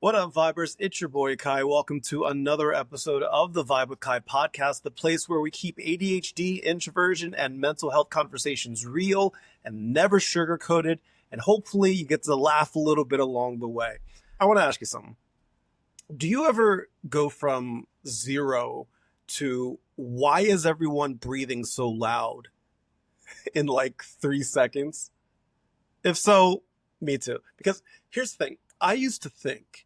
What up, Vibers? It's your boy Kai. Welcome to another episode of the Vibe with Kai podcast, the place where we keep ADHD, introversion, and mental health conversations real and never sugar-coated, and hopefully you get to laugh a little bit along the way. I want to ask you something. Do you ever go from zero to why is everyone breathing so loud in like 3 seconds? If so, me too. Because here's the thing. I used to think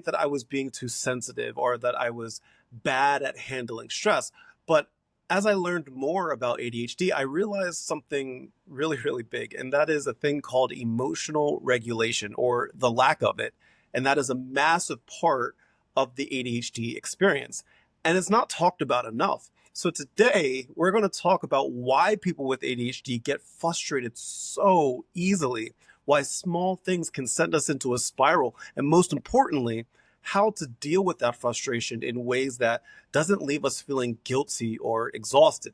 that I was being too sensitive or that I was bad at handling stress. But as I learned more about ADHD, I realized something really, really big, and that is a thing called emotional regulation or the lack of it. And that is a massive part of the ADHD experience. And it's not talked about enough. So today, we're going to talk about why people with ADHD get frustrated so easily, why small things can send us into a spiral, and most importantly, how to deal with that frustration in ways that doesn't leave us feeling guilty or exhausted.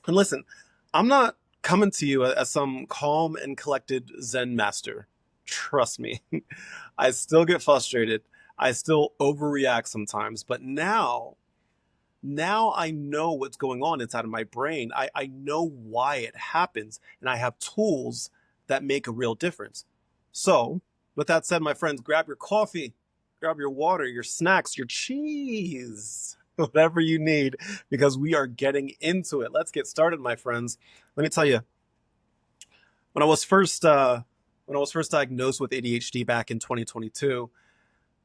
And listen, I'm not coming to you as some calm and collected Zen master. Trust me, I still get frustrated. I still overreact sometimes, but now I know what's going on inside of my brain. I know why it happens, and I have tools that make a real difference. So, with that said, my friends, grab your coffee, grab your water, your snacks, your cheese, whatever you need, because we are getting into it. Let's get started, my friends. Let me tell you, when I was first diagnosed with ADHD back in 2022,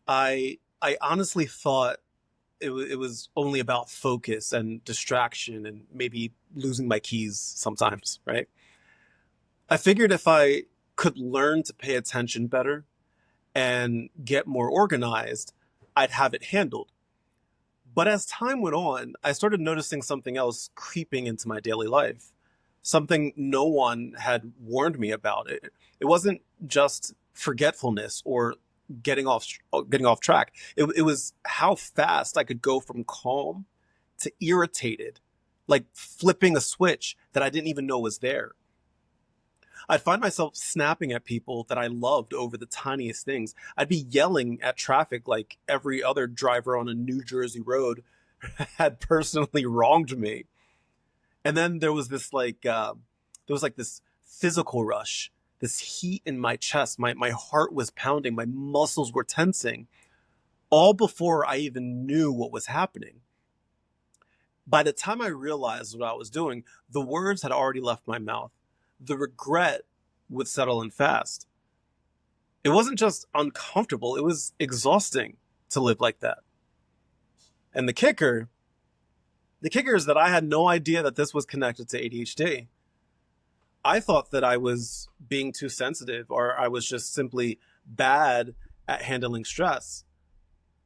I honestly thought it was only about focus and distraction and maybe losing my keys sometimes, right? I figured if I could learn to pay attention better and get more organized, I'd have it handled. But as time went on, I started noticing something else creeping into my daily life, something no one had warned me about. It wasn't just forgetfulness or getting off track. It was how fast I could go from calm to irritated, like flipping a switch that I didn't even know was there. I'd find myself snapping at people that I loved over the tiniest things. I'd be yelling at traffic like every other driver on a New Jersey road had personally wronged me. And then there was like this physical rush, this heat in my chest. My heart was pounding, my muscles were tensing, all before I even knew what was happening. By the time I realized what I was doing, the words had already left my mouth. The regret would settle in fast. It wasn't just uncomfortable, it was exhausting to live like that. And the kicker is that I had no idea that this was connected to ADHD. I thought that I was being too sensitive or I was just simply bad at handling stress.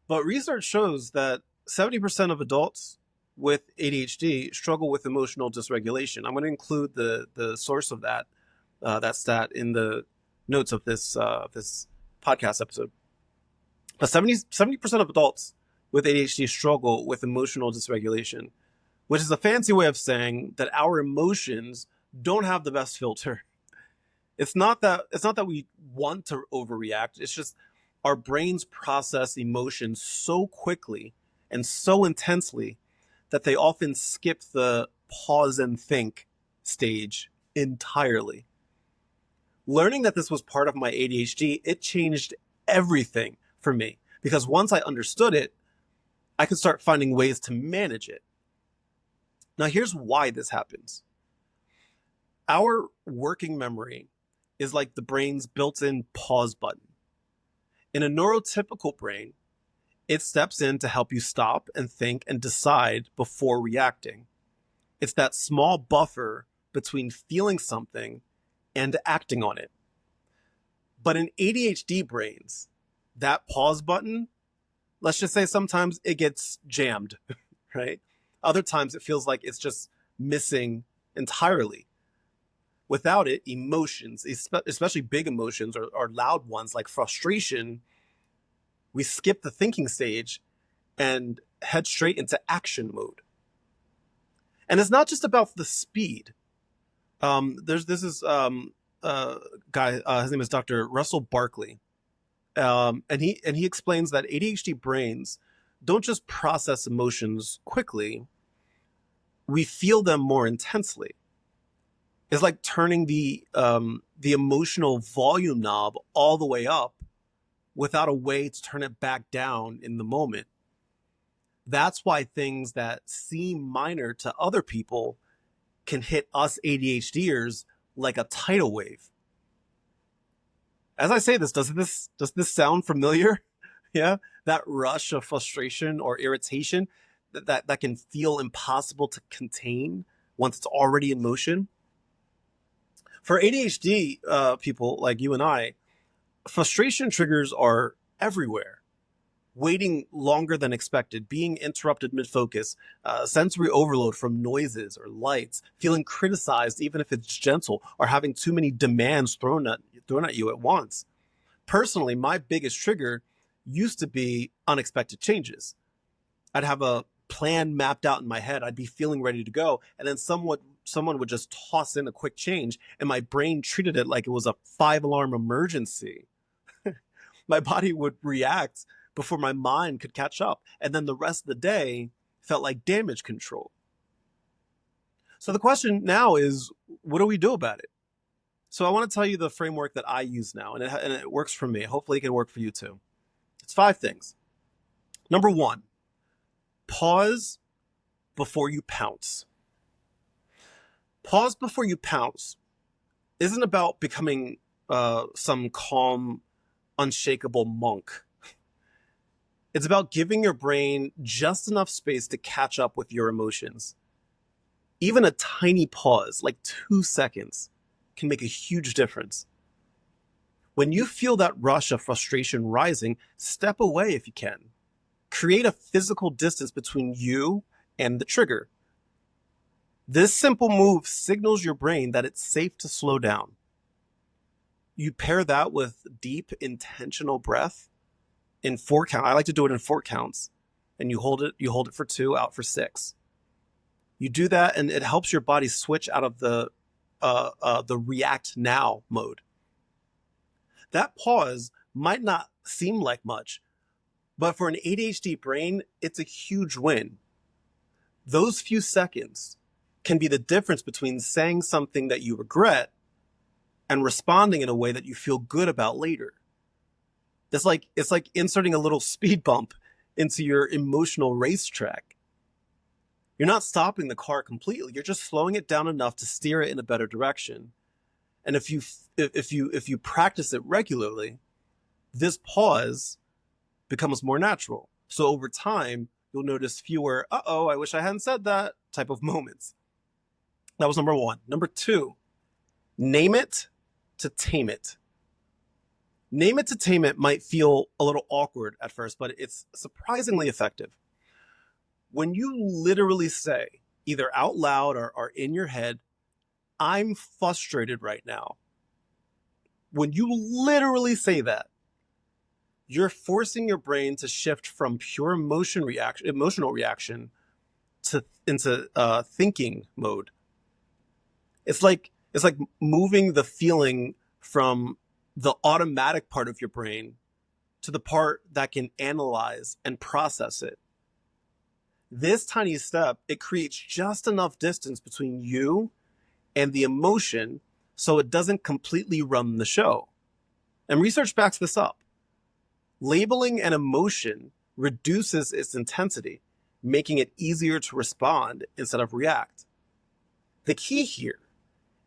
But research shows that 70% of adults with ADHD struggle with emotional dysregulation. I'm going to include the source of that stat in the notes of this podcast episode. But 70% of adults with ADHD struggle with emotional dysregulation, which is a fancy way of saying that our emotions don't have the best filter. It's not that we want to overreact. It's just our brains process emotions so quickly and so intensely that they often skip the pause and think stage entirely. Learning that this was part of my ADHD, it changed everything for me because once I understood it, I could start finding ways to manage it. Now, here's why this happens. Our working memory is like the brain's built-in pause button. In a neurotypical brain, it steps in to help you stop and think and decide before reacting. It's that small buffer between feeling something and acting on it. But in ADHD brains, that pause button, let's just say sometimes it gets jammed, right? Other times it feels like it's just missing entirely. Without it, emotions, especially big emotions or loud ones like frustration, we skip the thinking stage and head straight into action mode. And it's not just about the speed. There's this is guy. His name is Dr. Russell Barkley, And he explains that ADHD brains don't just process emotions quickly; we feel them more intensely. It's like turning the emotional volume knob all the way up without a way to turn it back down in the moment. That's why things that seem minor to other people can hit us ADHDers like a tidal wave. As I say this, does this sound familiar? Yeah, that rush of frustration or irritation that can feel impossible to contain once it's already in motion. For ADHD people like you and I, frustration triggers are everywhere. Waiting longer than expected, being interrupted mid focus, sensory overload from noises or lights, feeling criticized even if it's gentle, or having too many demands thrown at you at once. Personally, my biggest trigger used to be unexpected changes. I'd have a plan mapped out in my head. I'd be feeling ready to go, and then someone would just toss in a quick change, and my brain treated it like it was a 5 alarm emergency. My body would react before my mind could catch up, and then the rest of the day felt like damage control. So the question now is, what do we do about it? So I want to tell you the framework that I use now, and it works for me. Hopefully it can work for you too. It's 5 things. Number 1, pause before you pounce. Pause before you pounce isn't about becoming some calm, unshakable monk. It's about giving your brain just enough space to catch up with your emotions. Even a tiny pause, like 2 seconds, can make a huge difference. When you feel that rush of frustration rising, step away if you can. Create a physical distance between you and the trigger. This simple move signals your brain that it's safe to slow down. You pair that with deep, intentional breath in 4 counts. I like to do it in 4 counts. And you hold it for 2, out for 6. You do that, and it helps your body switch out of the react now mode. That pause might not seem like much, but for an ADHD brain, it's a huge win. Those few seconds can be the difference between saying something that you regret and responding in a way that you feel good about later. It's like inserting a little speed bump into your emotional racetrack. You're not stopping the car completely. You're just slowing it down enough to steer it in a better direction. And if you practice it regularly, this pause becomes more natural. So over time, you'll notice fewer "uh-oh, I wish I hadn't said that" type of moments. That was number 1. Number 2, name it to tame it. Name it to tame it might feel a little awkward at first, but it's surprisingly effective. When you literally say, either out loud or in your head, "I'm frustrated right now." When you literally say that, you're forcing your brain to shift from pure emotional reaction into thinking mode. It's like moving the feeling from the automatic part of your brain to the part that can analyze and process it. This tiny step, it creates just enough distance between you and the emotion so it doesn't completely run the show. And research backs this up. Labeling an emotion reduces its intensity, making it easier to respond instead of react. The key here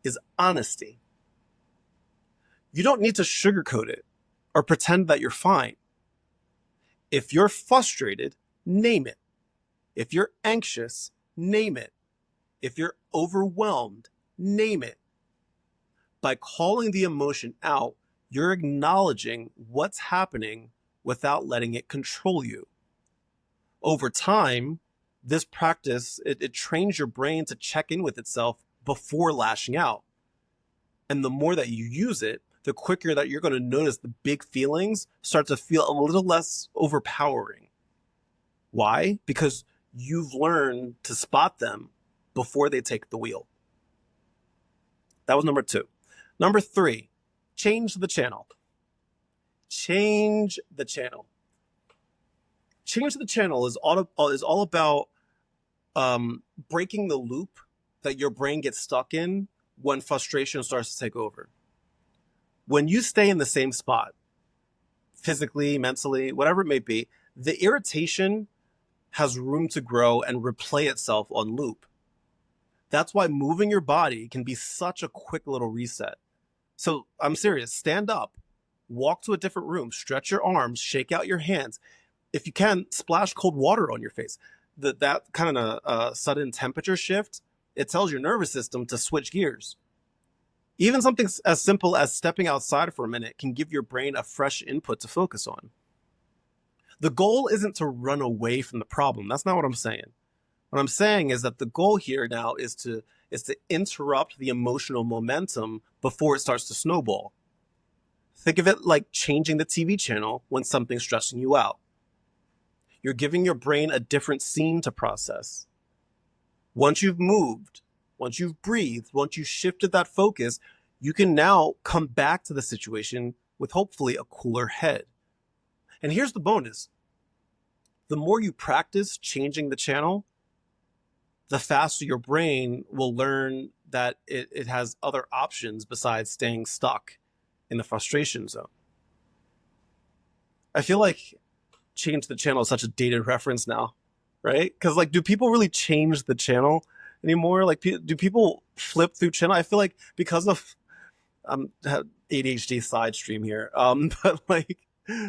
is honesty. You don't need to sugarcoat it or pretend that you're fine. If you're frustrated, name it. If you're anxious, name it. If you're overwhelmed, name it. By calling the emotion out, you're acknowledging what's happening without letting it control you. Over time, this practice, it trains your brain to check in with itself before lashing out. And the more that you use it, the quicker that you're going to notice the big feelings start to feel a little less overpowering. Why? Because you've learned to spot them before they take the wheel. That was number 2. Number 3, change the channel. change the channel. Change the channel is all about breaking the loop that your brain gets stuck in when frustration starts to take over. When you stay in the same spot, physically, mentally, whatever it may be, the irritation has room to grow and replay itself on loop. That's why moving your body can be such a quick little reset. So I'm serious, stand up, walk to a different room, stretch your arms, shake out your hands. If you can, splash cold water on your face. That kind of sudden temperature shift, it tells your nervous system to switch gears. Even something as simple as stepping outside for a minute can give your brain a fresh input to focus on. The goal isn't to run away from the problem. That's not what I'm saying. What I'm saying is that the goal here now is to interrupt the emotional momentum before it starts to snowball. Think of it like changing the TV channel when something's stressing you out. You're giving your brain a different scene to process. Once you've moved, once you've breathed, once you've shifted that focus, you can now come back to the situation with hopefully a cooler head. And here's the bonus. The more you practice changing the channel, the faster your brain will learn that it has other options besides staying stuck in the frustration zone. I feel like change the channel is such a dated reference now, right? Because like, do people really change the channel anymore? Like, do people flip through channel? I feel like because of ADHD side stream here, but like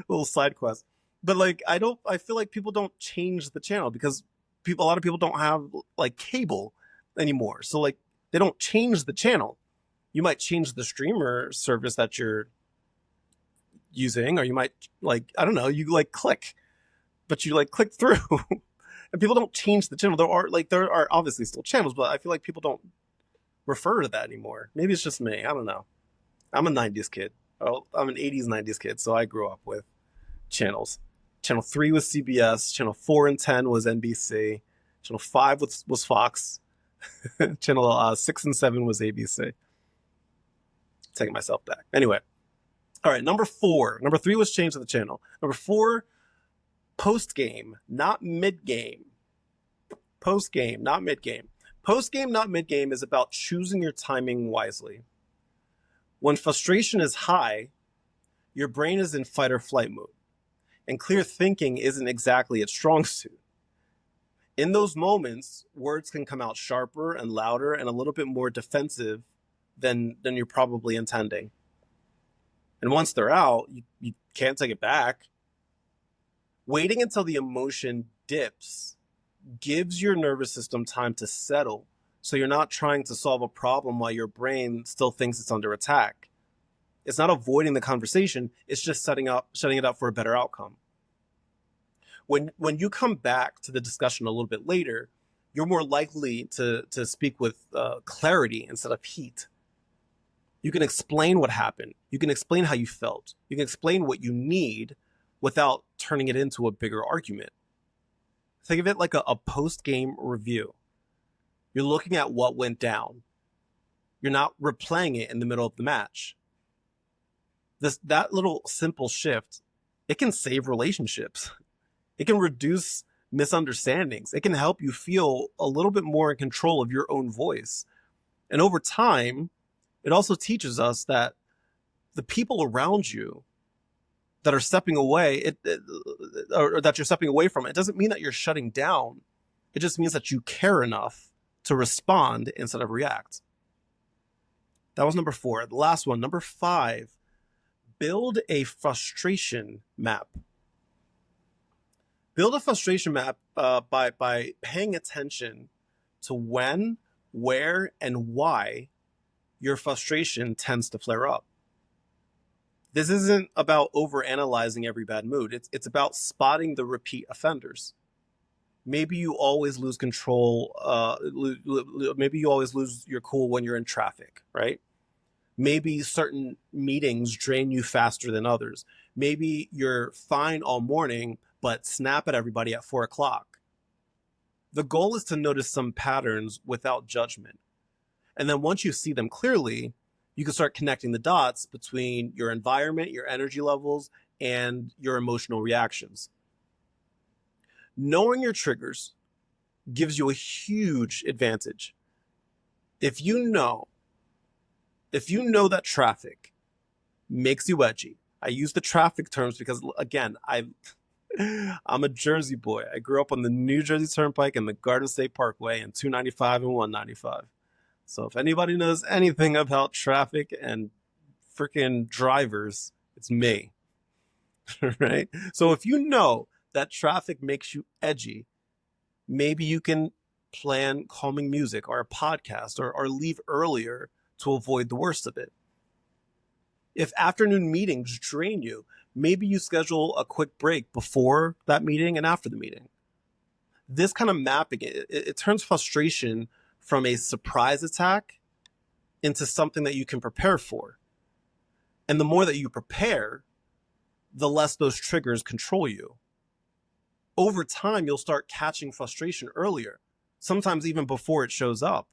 little side quest. But like, I feel like people don't change the channel because a lot of people don't have like cable anymore. So like, they don't change the channel. You might change the streamer service that you're using, or you might like, I don't know, you like click, but you like click through. And people don't change the channel. There are obviously still channels, but I feel like people don't refer to that anymore. Maybe it's just me. I don't know. I'm a 90s kid. Oh, I'm an 80s, 90s kid, so I grew up with channels. Channel 3 was CBS. Channel 4 and 10 was NBC. Channel 5 was Fox. Channel 6 and 7 was ABC. Taking myself back. Anyway. All right, number 4. Number 3 was change of the channel. Number 4, post-game, not mid-game. Post-game, not mid-game. Post-game, not mid-game is about choosing your timing wisely. When frustration is high, your brain is in fight or flight mode, and clear thinking isn't exactly its strong suit. In those moments, words can come out sharper and louder and a little bit more defensive than you're probably intending. And once they're out, you can't take it back. Waiting until the emotion dips gives your nervous system time to settle, so you're not trying to solve a problem while your brain still thinks it's under attack. It's not avoiding the conversation, it's just setting it up for a better outcome. When you come back to the discussion a little bit later, you're more likely to speak with clarity instead of heat. You can explain what happened. You can explain how you felt. You can explain what you need without turning it into a bigger argument. Think of it like a post-game review. You're looking at what went down. You're not replaying it in the middle of the match. That little simple shift, it can save relationships. It can reduce misunderstandings. It can help you feel a little bit more in control of your own voice. And over time, it also teaches us that the people around you that are stepping away, or that you're stepping away from, it doesn't mean that you're shutting down. It just means that you care enough to respond instead of react. That was number 4. The last one, number 5, build a frustration map. Build a frustration map by paying attention to when, where, and why your frustration tends to flare up. This isn't about overanalyzing every bad mood. It's about spotting the repeat offenders. Maybe you always lose control. Maybe you always lose your cool when you're in traffic, right? Maybe certain meetings drain you faster than others. Maybe you're fine all morning, but snap at everybody at 4 o'clock. The goal is to notice some patterns without judgment. And then once you see them clearly, you can start connecting the dots between your environment, your energy levels, and your emotional reactions. Knowing your triggers gives you a huge advantage. If you know that traffic makes you edgy. I use the traffic terms because, again, I'm a Jersey boy. I grew up on the New Jersey Turnpike and the Garden State Parkway and 295 and 195. So if anybody knows anything about traffic and freaking drivers, it's me. Right? So if you know that traffic makes you edgy, maybe you can plan calming music or a podcast or leave earlier to avoid the worst of it. If afternoon meetings drain you, maybe you schedule a quick break before that meeting and after the meeting. This kind of mapping, it turns frustration from a surprise attack into something that you can prepare for. And the more that you prepare, the less those triggers control you. Over time, you'll start catching frustration earlier, sometimes even before it shows up,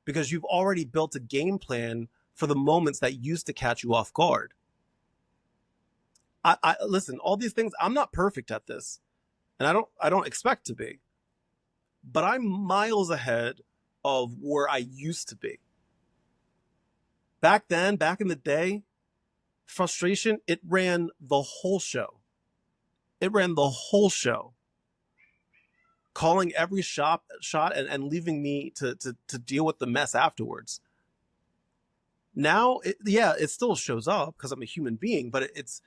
because you've already built a game plan for the moments that used to catch you off guard. I listen, all these things, I'm not perfect at this, and I don't expect to be, but I'm miles ahead of where I used to be. Back then, back in the day, frustration, it ran the whole show. It ran the whole show, calling every shot and leaving me to deal with the mess afterwards. Now, it still shows up because I'm a human being, but it's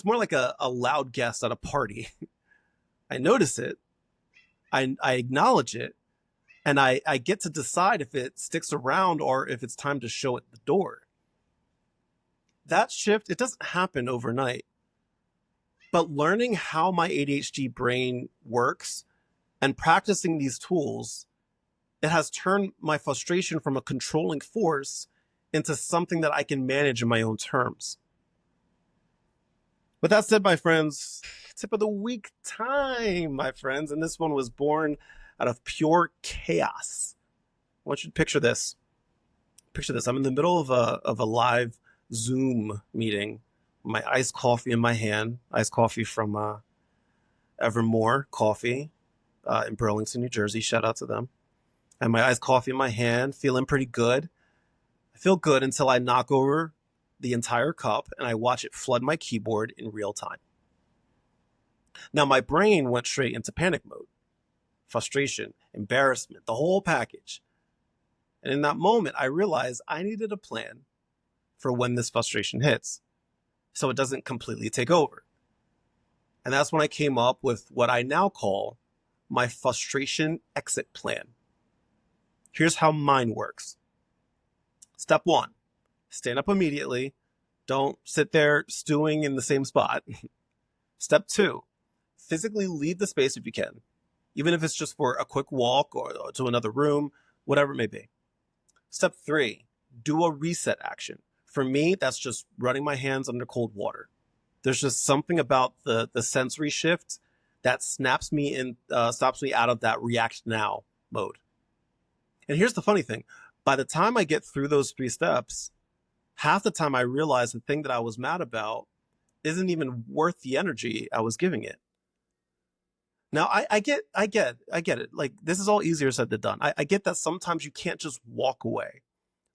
more like a loud guest at a party. I notice it, I acknowledge it, and I get to decide if it sticks around or if it's time to show it the door. That shift, it doesn't happen overnight. But learning how my ADHD brain works and practicing these tools, it has turned my frustration from a controlling force into something that I can manage in my own terms. With that said, my friends, tip of the week time, my friends. And this one was born out of pure chaos. I want you to picture this. Picture this. I'm in the middle of a live Zoom meeting. My iced coffee in my hand. Iced coffee from Evermore Coffee in Burlington, New Jersey. Shout out to them. And my iced coffee in my hand, feeling pretty good. I feel good until I knock over the entire cup and I watch it flood my keyboard in real time. Now my brain went straight into panic mode. Frustration, embarrassment, the whole package. And in that moment, I realized I needed a plan for when this frustration hits, so it doesn't completely take over. And that's when I came up with what I now call my frustration exit plan. Here's how mine works. Step 1, stand up immediately. Don't sit there stewing in the same spot. Step 2, physically leave the space if you can, even if it's just for a quick walk or to another room, whatever it may be. Step 3, do a reset action. For me, that's just running my hands under cold water. There's just something about the sensory shift that stops me out of that react now mode. And here's the funny thing. By the time I get through those 3 steps, half the time I realize the thing that I was mad about isn't even worth the energy I was giving it. Now, I get it. Like, this is all easier said than done. I get that sometimes you can't just walk away.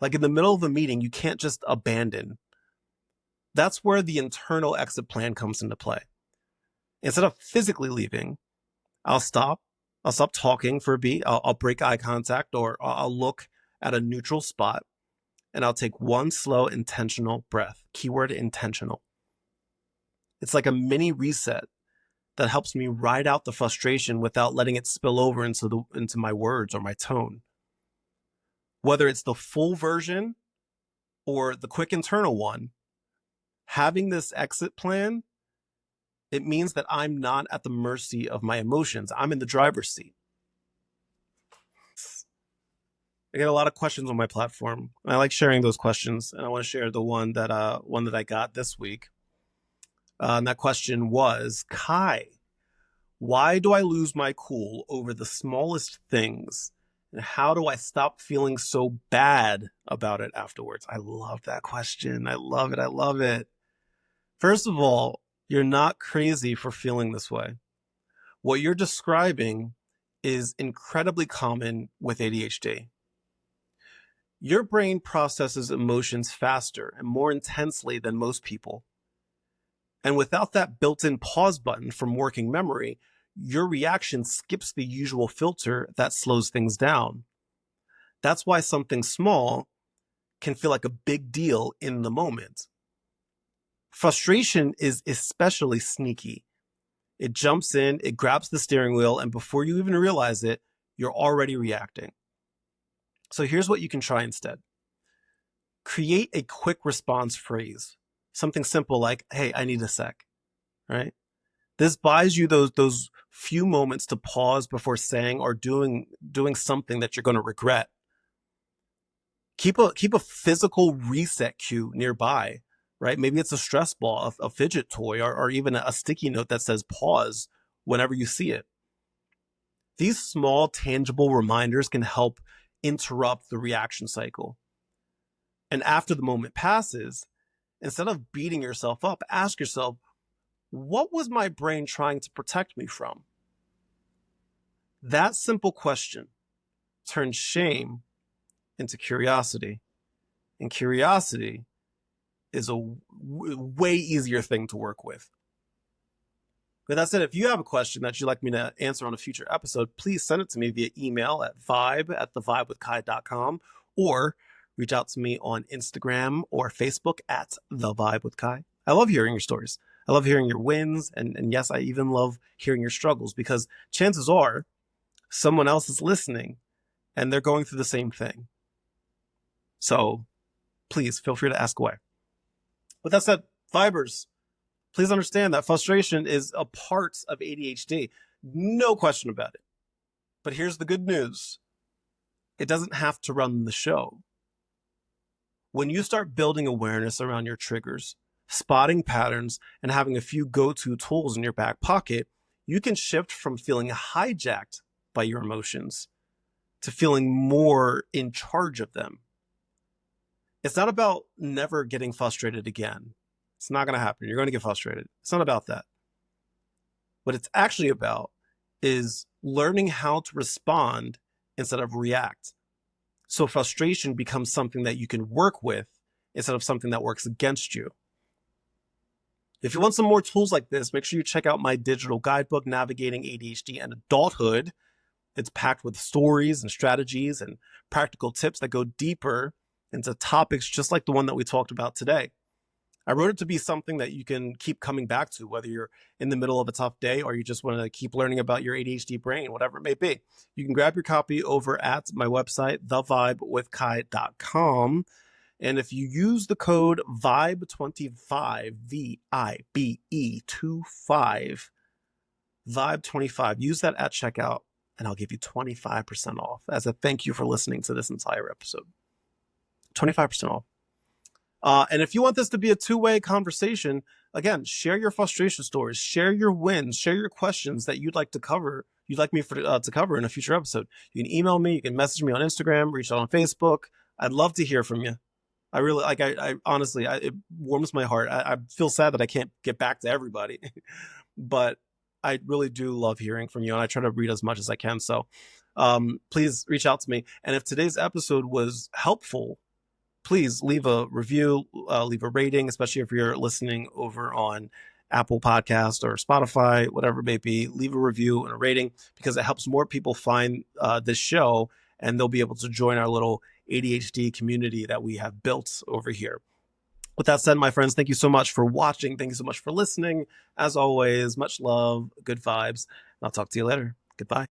Like in the middle of a meeting, you can't just abandon. That's where the internal exit plan comes into play. Instead of physically leaving, I'll stop talking for a beat. I'll break eye contact, or I'll look at a neutral spot, and I'll take one slow, intentional breath. Keyword intentional. It's like a mini reset that helps me ride out the frustration without letting it spill over into my words or my tone. Whether it's the full version or the quick internal one, having this exit plan, it means that I'm not at the mercy of my emotions. I'm in the driver's seat. I get a lot of questions on my platform. I like sharing those questions, and I want to share the one that I got this week. And that question was, Kai, why do I lose my cool over the smallest things? And how do I stop feeling so bad about it afterwards? I love that question. I love it. First of all, You're not crazy for feeling this way. What you're describing is incredibly common with ADHD. Your brain processes emotions faster and more intensely than most people. And without that built-in pause button from working memory, your reaction skips the usual filter that slows things down. That's why something small can feel like a big deal in the moment. Frustration is especially sneaky. It jumps in, it grabs the steering wheel, and before you even realize it, you're already reacting. So here's what you can try instead. Create a quick response phrase. Something simple like, hey, I need a sec, right? This buys you those few moments to pause before saying or doing something that you're going to regret. Keep a physical reset cue nearby, right? Maybe it's a stress ball, a fidget toy, or even a sticky note that says pause whenever you see it. These small, tangible reminders can help interrupt the reaction cycle. And after the moment passes, instead of beating yourself up, ask yourself, what was my brain trying to protect me from? That simple question turns shame into curiosity. And curiosity is a way easier thing to work with. With that said, if you have a question that you'd like me to answer on a future episode, please send it to me via email at vibe@thevibewithkai.com or reach out to me on Instagram or Facebook at The Vibe with Kai. I love hearing your stories. I love hearing your wins. And yes, I even love hearing your struggles because chances are someone else is listening and they're going through the same thing. So please feel free to ask away. With that said, Vibers, please understand that frustration is a part of ADHD. No question about it. But here's the good news. It doesn't have to run the show. When you start building awareness around your triggers, spotting patterns, and having a few go-to tools in your back pocket, you can shift from feeling hijacked by your emotions to feeling more in charge of them. It's not about never getting frustrated again. It's not going to happen. You're going to get frustrated. It's not about that. What it's actually about is learning how to respond instead of react. So frustration becomes something that you can work with instead of something that works against you. If you want some more tools like this, make sure you check out my digital guidebook, Navigating ADHD and Adulthood. It's packed with stories and strategies and practical tips that go deeper into topics just like the one that we talked about today. I wrote it to be something that you can keep coming back to, whether you're in the middle of a tough day or you just want to keep learning about your ADHD brain, whatever it may be. You can grab your copy over at my website, thevibewithkai.com. And if you use the code VIBE25, VIBE25, VIBE25, use that at checkout and I'll give you 25% off as a thank you for listening to this entire episode. 25% off. And if you want this to be a two-way conversation, again, share your frustration stories, share your wins, share your questions that you'd like to cover. You'd like me to cover in a future episode. You can email me, you can message me on Instagram, reach out on Facebook. I'd love to hear from you. I really like. I honestly, it warms my heart. I feel sad that I can't get back to everybody, but I really do love hearing from you, and I try to read as much as I can. So, please reach out to me. And if today's episode was helpful, please leave a review, leave a rating, especially if you're listening over on Apple Podcast or Spotify, whatever it may be. Leave a review and a rating because it helps more people find this show and they'll be able to join our little ADHD community that we have built over here. With that said, my friends, thank you so much for watching. Thank you so much for listening. As always, much love, good vibes. And I'll talk to you later. Goodbye.